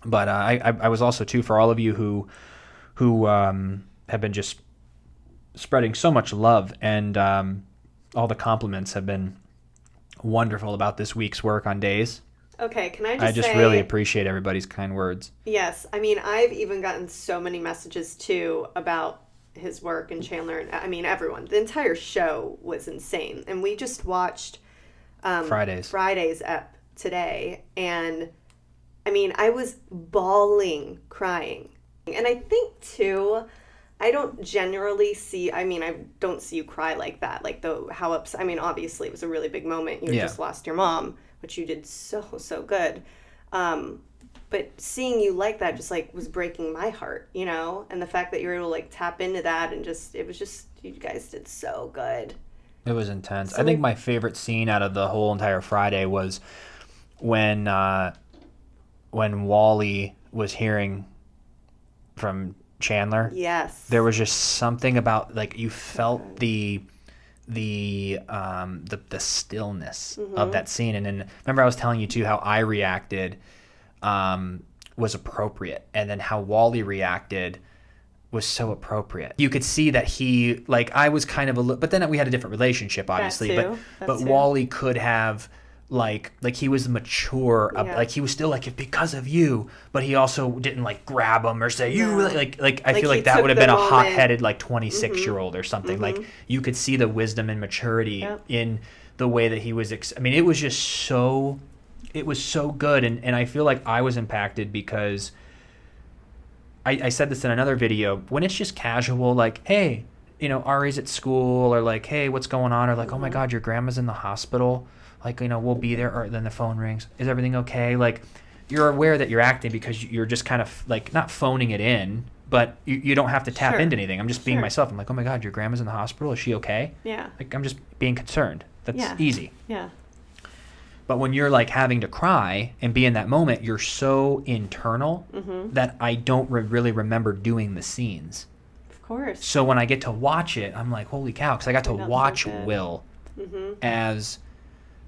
But I was also too, for all of you who have been just spreading so much love, and all the compliments have been wonderful about this week's work on Days. Okay, can I I just just say, really appreciate everybody's kind words. yes, I mean, I've even gotten so many messages too about his work and Chandler, and I mean, everyone. The entire show was insane. And we just watched Friday's ep today, and I mean, I was bawling, crying. And I think too, I don't generally see, I mean, I don't see you cry like that. Like how upset, I mean, obviously it was a really big moment. You just lost your mom, which you did so good. But seeing you like that just like was breaking my heart, you know? And the fact that you were able to like tap into that and it was just, you guys did so good. It was intense. I think my favorite scene out of the whole entire Friday was when Wally was hearing from Chandler. Yes. There was just something about, like, you felt the stillness of that scene. And then remember I was telling you too how I reacted was appropriate, and then how Wally reacted was so appropriate. You could see that he, like, I was kind of a little, but then we had a different relationship obviously, but Wally could have like he was mature, like he was still like, if because of you, but he also didn't like grab him or say you really like I feel like that would have been a hot-headed like 26-year-old or something. Like you could see the wisdom and maturity in the way that he was I mean, it was just so, it was so good. And I feel like I was impacted because I said this in another video, when it's just casual, like, hey, you know, Ari's at school, or like, hey, what's going on, or like, oh my God, your grandma's in the hospital, like, you know, we'll be there, or then the phone rings, is everything okay? Like, you're aware that you're acting because you're just kind of like not phoning it in, but you don't have to tap into anything. I'm just being myself. I'm like, oh my God, your grandma's in the hospital, is she okay? Yeah. Like, I'm just being concerned. That's easy. Yeah. But when you're like having to cry and be in that moment, you're so internal that I don't really remember doing the scenes. Of course. So when I get to watch it, I'm like, holy cow, because I got to watch Will as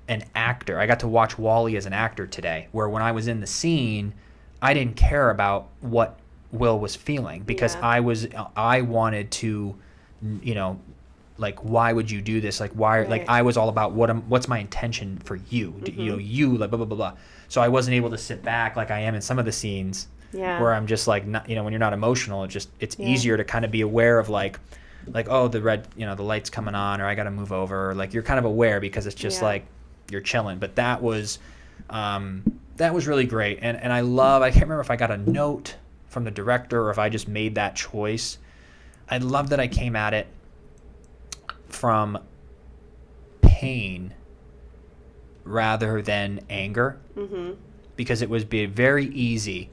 an actor. I got to watch Wally as an actor today, where when I was in the scene, I didn't care about what Will was feeling, because I wanted to, you know, like, why would you do this? Like, why? Right. Like, I was all about what's my intention for you? You know, you like blah blah blah blah. So I wasn't able to sit back like I am in some of the scenes where I'm just like, not, you know, when you're not emotional, it's easier to kind of be aware of like, oh, the red, you know, the light's coming on, or I got to move over. Or like, you're kind of aware because it's just like you're chilling. But that was really great, and I can't remember if I got a note from the director or if I just made that choice. I love that I came at it from pain rather than anger, because it would be very easy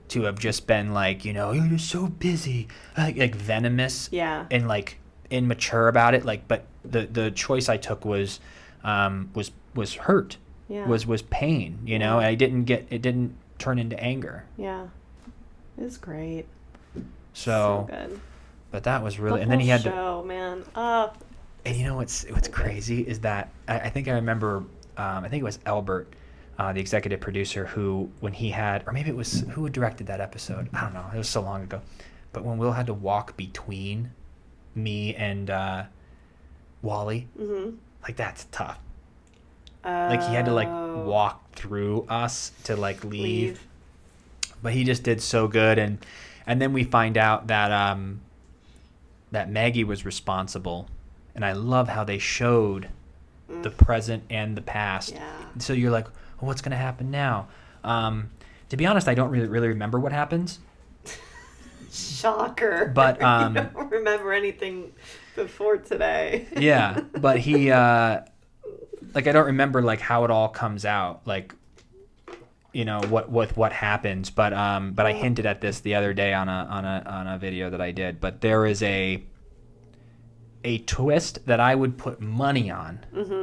to have just been like, you know, you're so busy, like venomous, and like immature about it. Like, but the choice I took was hurt, was pain, you know, and it didn't turn into anger. Yeah, it was great. So good. But that was really, and then he had show, man. And you know what's crazy is that I think I remember, I think it was Albert, the executive producer, who, when he had, or maybe it was, who directed that episode? I don't know. It was so long ago. But when Will had to walk between me and Wally, like, that's tough. Like, he had to like walk through us to like leave. But he just did so good. And then we find out that that Maggie was responsible. And I love how they showed the present and the past. Yeah. So you're like, well, what's going to happen now? To be honest, I don't really remember what happens. Shocker. But you don't remember anything before today. Yeah, but he, like, I don't remember like how it all comes out, like, you know, what happens. But I hinted at this the other day on a video that I did. But there is a twist that I would put money on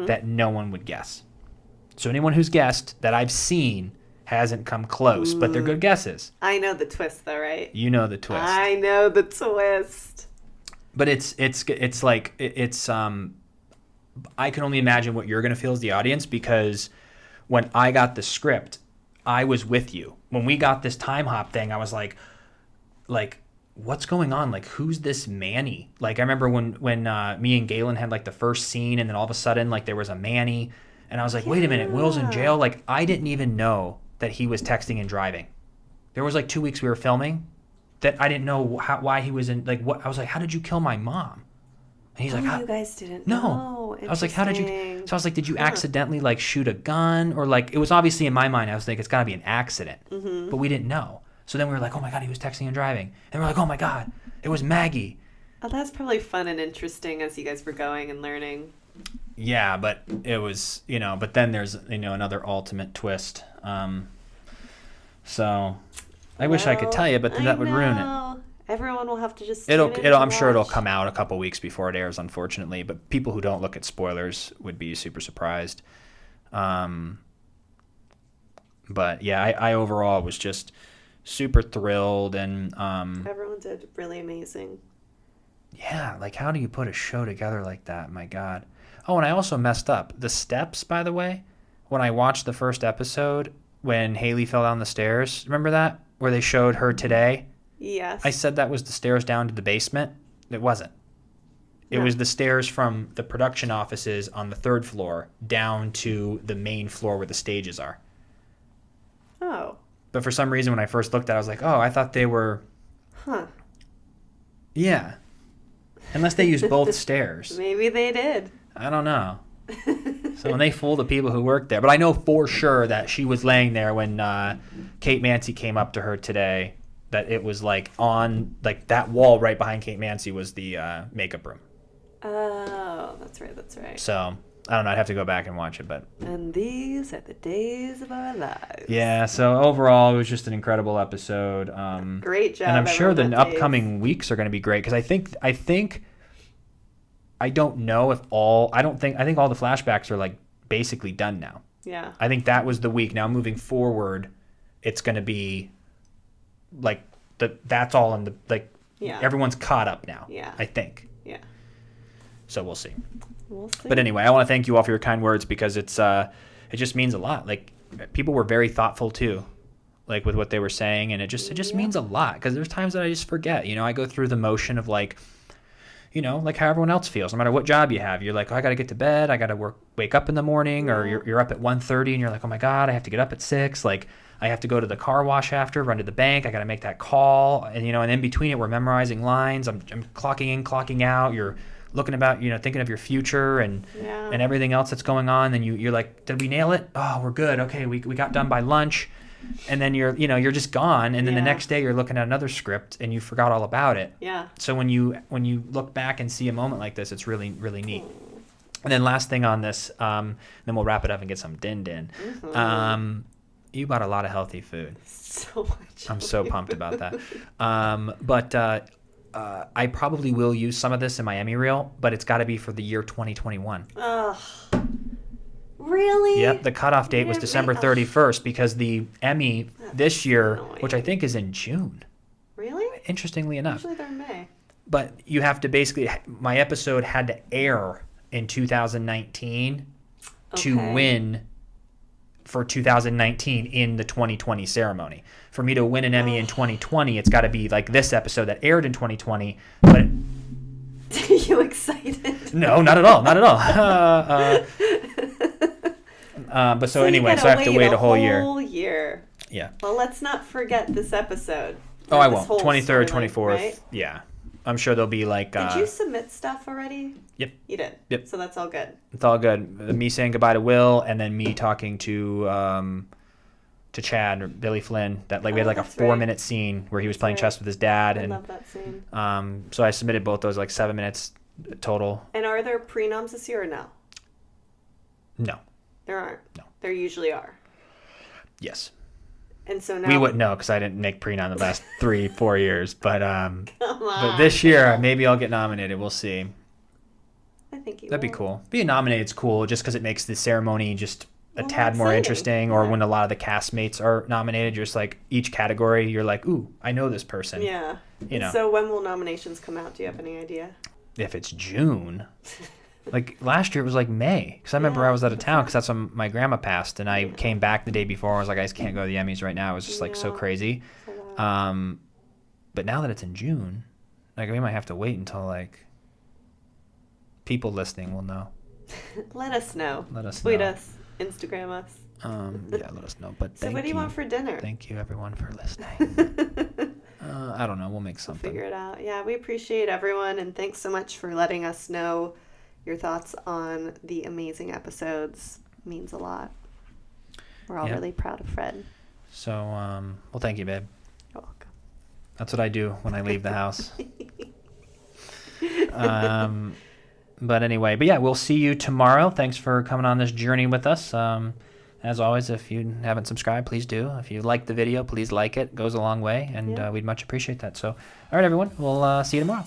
that no one would guess. So anyone who's guessed that I've seen hasn't come close, but they're good guesses. I know the twist though, right? You know the twist. I know the twist. But it's like I can only imagine what you're going to feel as the audience, because when I got the script, I was with you. When we got this time hop thing, I was like, what's going on? Like, who's this Manny? Like, I remember when me and Galen had like the first scene, and then all of a sudden, like, there was a Manny, and I was like, wait a minute, Will's in jail? Like, I didn't even know that he was texting and driving. There was like 2 weeks we were filming that I didn't know why he was in, like, what, I was like, how did you kill my mom? And he's like, you guys didn't know. No. I was like, how did you? So I was like, did you accidentally like shoot a gun, or like, it was obviously in my mind, I was like, it's got to be an accident, but we didn't know. So then we were like, oh my God, he was texting and driving, and we're like, oh my God, it was Maggie. Oh, that's probably fun and interesting as you guys were going and learning. Yeah, but it was, but then there's another ultimate twist. So I wish I could tell you, but then that would ruin it. Everyone will have to just. I'm sure it'll come out a couple weeks before it airs, unfortunately. But people who don't look at spoilers would be super surprised. But yeah, I overall was just super thrilled, and everyone did really amazing. Yeah, like, how do you put a show together like that? My God. Oh, and I also messed up the steps. By the way, when I watched the first episode, when Haley fell down the stairs, remember that, where they showed her today? Yes. I said that was the stairs down to the basement. It wasn't. It was the stairs from the production offices on the 3rd floor down to the main floor where the stages are. Oh. But for some reason, when I first looked at it, I was like, oh, I thought they were... Huh. Yeah. Unless they used both stairs. Maybe they did. I don't know. So when they fool the people who work there. But I know for sure that she was laying there when Kate Mansi came up to her today, that it was like on, like, that wall right behind Kate Mansi was the makeup room. Oh, that's right. So I don't know. I'd have to go back and watch it, but. And these are the days of our lives. Yeah. So overall, it was just an incredible episode. Great job. And I'm sure the upcoming weeks are going to be great, because I think I don't know if I think all the flashbacks are like basically done now. Yeah. I think that was the week. Now moving forward, it's going to be like that's all in the, like, everyone's caught up now. Yeah. I think. Yeah. So we'll see. We'll see. But anyway, I want to thank you all for your kind words, because it just means a lot. Like, people were very thoughtful too, like, with what they were saying, and it just means a lot, because there's times that I just forget. I go through the motion of like, like how everyone else feels, no matter what job you have. You're like, oh, I got to get to bed. I got to wake up in the morning, or you're up at 1:30 and you're like, oh my God, I have to get up at 6. Like, I have to go to the car wash after, run to the bank. I got to make that call. And, and in between it, we're memorizing lines. I'm clocking in, clocking out. You're looking about, thinking of your future and everything else that's going on. Then you're like, did we nail it? Oh, we're good. Okay. We got done by lunch. And then you're just gone. And then the next day you're looking at another script and you forgot all about it. Yeah. So when you look back and see a moment like this, it's really, really neat. And then last thing on this, then we'll wrap it up and get some din-din. Mm-hmm. You bought a lot of healthy food. So much. I'm so pumped about that. But I probably will use some of this in my Emmy reel, but it's got to be for the year 2021. Ugh. Really? Yep, the cutoff date was December 31st, because the Emmy this year, which I think is in June. Really? Interestingly enough. Usually they're in May. But you have to basically, my episode had to air in 2019 to win for 2019 in the 2020 ceremony. For me to win an Emmy in 2020, it's got to be like this episode that aired in 2020. But Are you excited? No, not at all. Not at all. But so anyway, so I have to wait a whole year. Yeah. Well, let's not forget this episode. Oh, I won't. 23rd, 24th. Right? Yeah. I'm sure there'll be like... Did you submit stuff already? Yep. You did? Yep. So that's all good. It's all good. Me saying goodbye to Will, and then me talking to Chad or Billy Flynn. That we had like a 4-minute scene where he was playing chess with his dad. I love that scene. So I submitted both those, like 7 minutes total. And are there prenoms this year or no? No. There aren't? No. There usually are. Yes. And so now... We wouldn't know, because I didn't make prenom the last 3-4 years. But Come on. But this year, maybe I'll get nominated. We'll see. I think That'd be cool. Being nominated is cool, just because it makes the ceremony just a tad more exciting. Interesting. Or when a lot of the castmates are nominated, just like each category, you're like, ooh, I know this person. Yeah. So when will nominations come out? Do you have any idea? If it's June, Like last year it was like May, because I remember I was out of town because that's when my grandma passed, and I came back the day before. I was like, I just can't go to the Emmys right now. It was just like so crazy. But now that it's in June, like we might have to wait until like people listening will know. Let us know. Tweet us, Instagram us. Yeah, let us know. But so what do you want for dinner? Thank you everyone for listening. I don't know. We'll make something. We'll figure it out. Yeah, we appreciate everyone, and thanks so much for letting us know your thoughts on the amazing episodes. It means a lot. We're all really proud of Fred. So, well, thank you, babe. You're welcome. That's what I do when I leave the house. But anyway, yeah, we'll see you tomorrow. Thanks for coming on this journey with us. As always, if you haven't subscribed, please do. If you like the video, please like it. It goes a long way, and we'd much appreciate that. So, all right, everyone, we'll see you tomorrow.